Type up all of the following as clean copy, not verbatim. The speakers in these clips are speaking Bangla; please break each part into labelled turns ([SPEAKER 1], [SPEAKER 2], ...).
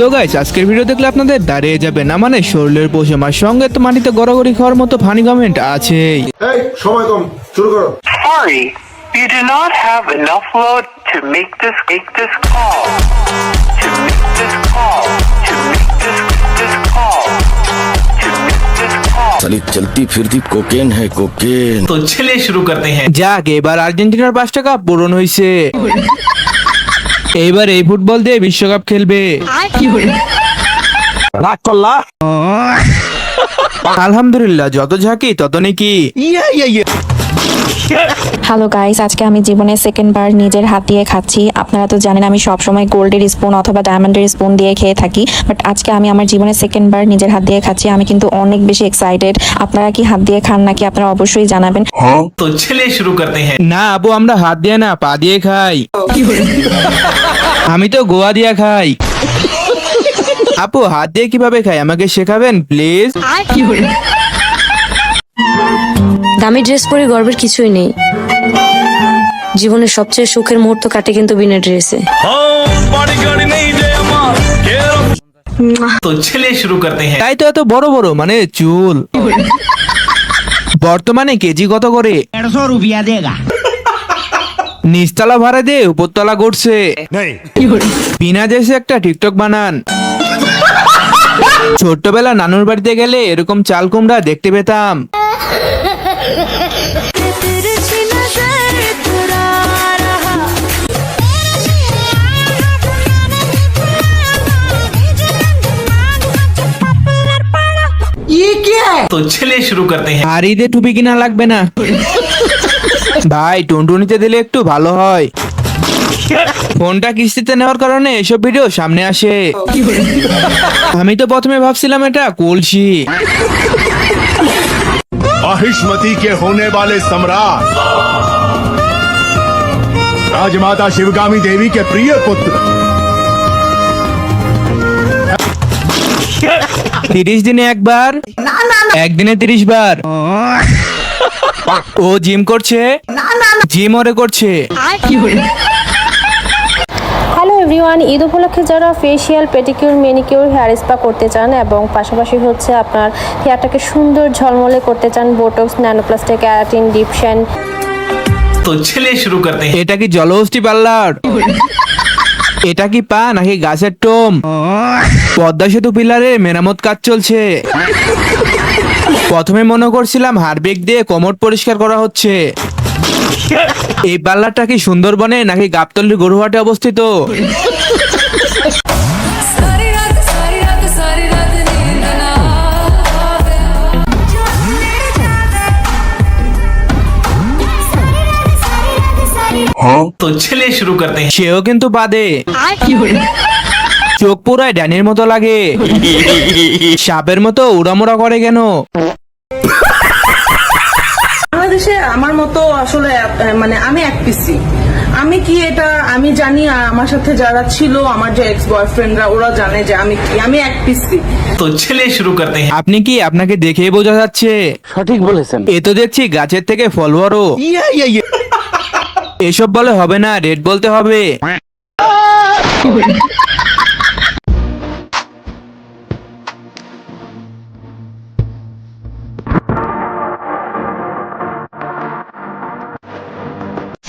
[SPEAKER 1] তো গাইস আজকের ভিডিও দেখলে আপনাদের দাঁড়িয়ে যাবে না মানে শরীরের পোষামার সঙ্গে তো মাটিতে গড়াগড়ি খাওয়ার মতো ফানি কমেন্ট আছেই।
[SPEAKER 2] এই সময় কম, শুরু করো।
[SPEAKER 3] Sorry, you do not have enough load to make this call. To make this call. To make this call. To make this call.
[SPEAKER 4] साली चलती फिरती कोकेन है कोकेन।
[SPEAKER 5] तो चलिए शुरू करते हैं।
[SPEAKER 1] যাক এবার আর্জেন্টিনার 5টা কাপ পূরণ হয়েছে, এইবার এই ফুটবল দিয়ে বিশ্বকাপ খেলবে। আলহামদুলিল্লাহ, যত ঝাঁকি তত নাকি।
[SPEAKER 6] হ্যালো গাইস, আজকে আমি জীবনে সেকেন্ড বার নিজের হাত দিয়ে খাচ্ছি। আপনারা তো জানেন আমি সবসময় গোল্ডের স্পুন অথবা ডায়মন্ডের স্পুন দিয়ে খেয়ে থাকি, বাট আজকে আমি আমার জীবনে সেকেন্ড বার নিজের হাত দিয়ে খাচ্ছি। আমি কিন্তু অনেক বেশি এক্সাইটেড। আপনারা কি হাত দিয়ে খান নাকি আপনারা অবশ্যই জানাবেন।
[SPEAKER 5] तो चलिए शुरू करते हैं।
[SPEAKER 1] না আপু, আমরা হাত দিয়ে না পা দিয়ে খাই। আমি তো গোয়া দিয়ে খাই। আপু হাত দিয়ে কিভাবে খাই আমাকে শেখাবেন প্লিজ।
[SPEAKER 7] দামি ড্রেস পরে গর্বের কিছুই নেই। জীবনের সবচেয়ে সুখের মুহূর্ত কাটে কিন্তু বিনা ড্রেসে।
[SPEAKER 5] तो चलिए शुरू करते हैं।
[SPEAKER 1] তাই তো এত বড় বড় মানে চুল। বর্তমানে কেজি কত করে?
[SPEAKER 8] 150 रुपया देगा।
[SPEAKER 1] নিচতলা ভাড়া দিয়ে উপরতলা করছে। বিনা দেশে একটা টিকটক বানান। ছোট্টবেলা নানুর বাড়িতে গেলে এরকম চাল কুমড়া দেখতে পেতাম।
[SPEAKER 5] तो चलिए शुरू करते हैं।
[SPEAKER 1] আর ঈদে টুপি কিনা লাগবে না ভাই, টুনটুনিতে দিলে একটু ভালো হয়। ফোনটা কিস্তিতে নেওয়ার কারণে এসব ভিডিও সামনে আসে। আমি তো প্রথমে ভাবছিলাম এটা কলসি।
[SPEAKER 2] महिष्मती के होने वाले सम्राट राजमाता शिवगामी देवी के प्रिय पुत्र
[SPEAKER 1] 30 দিনে একবার, একদিনে 30 বার। ও জিম করছে, জিম ওরে করছে।
[SPEAKER 9] হ্যালো এভরিওয়ান, ঈদ উপলক্ষে যারা facial, pedicure, manicure, hair spa করতে চান এবং পাশাপাশি হচ্ছে আপনার হেয়ারটাকে সুন্দর ঝলমলে করতে চান, বোটক্স, ন্যানোপ্লাস্টিক, ক্যারাটিন, ডিপশন।
[SPEAKER 5] तो चलिए शुरू करते हैं।
[SPEAKER 1] এটা কি জলহস্তি পার্লার? এটা কি পা নাকি গাছের টোম? পদ্মা সেতু পিলারে মেরামত কাজ চলছে। প্রথমে মনে করছিলাম হারবেগ দিয়ে কোমর পরিষ্কার করা হচ্ছে। এই পার্লারটা কি সুন্দরবনে নাকি গাবতলীর গরুহাটে অবস্থিত?
[SPEAKER 5] तो चलिए शुरू करते हैं।
[SPEAKER 1] সেও কিন্তু বাদে। চোখ পুরায় ড্যানির মতো লাগে। সাপের মতো উড়ামুড়া করে কেন?
[SPEAKER 10] বাংলাদেশে আমার মতো আসলে মানে আমি এক পিসি। আমি কি এটা আমি জানি, আর আমার সাথে যারা ছিল আমার যে এক্স বয়ফ্রেন্ডরা ওরা জানে যে আমি কি, আমি এক পিসি।
[SPEAKER 5] तो चलिए शुरू करते हैं।
[SPEAKER 1] আপনি কি আপনাকে দেখেই বোঝা যাচ্ছে?
[SPEAKER 8] সঠিক বলেছেন।
[SPEAKER 1] এ তো দেখছি গাছের থেকে ফল বড়। এসব বলে হবে না, রেড বলতে হবে।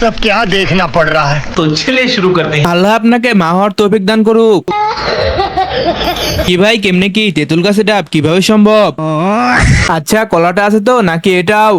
[SPEAKER 8] सब क्या देखना पड़ रहा है।
[SPEAKER 5] तो चलिए शुरू करते हैं।
[SPEAKER 1] আল্লাহ আপনাকে মা হওয়ার তৌফিক দান করুক। কি ভাই, কেমনে কি তেঁতুল গাছে ডাব কিভাবে সম্ভব? আচ্ছা কলাটা আছে তো নাকি এটাও?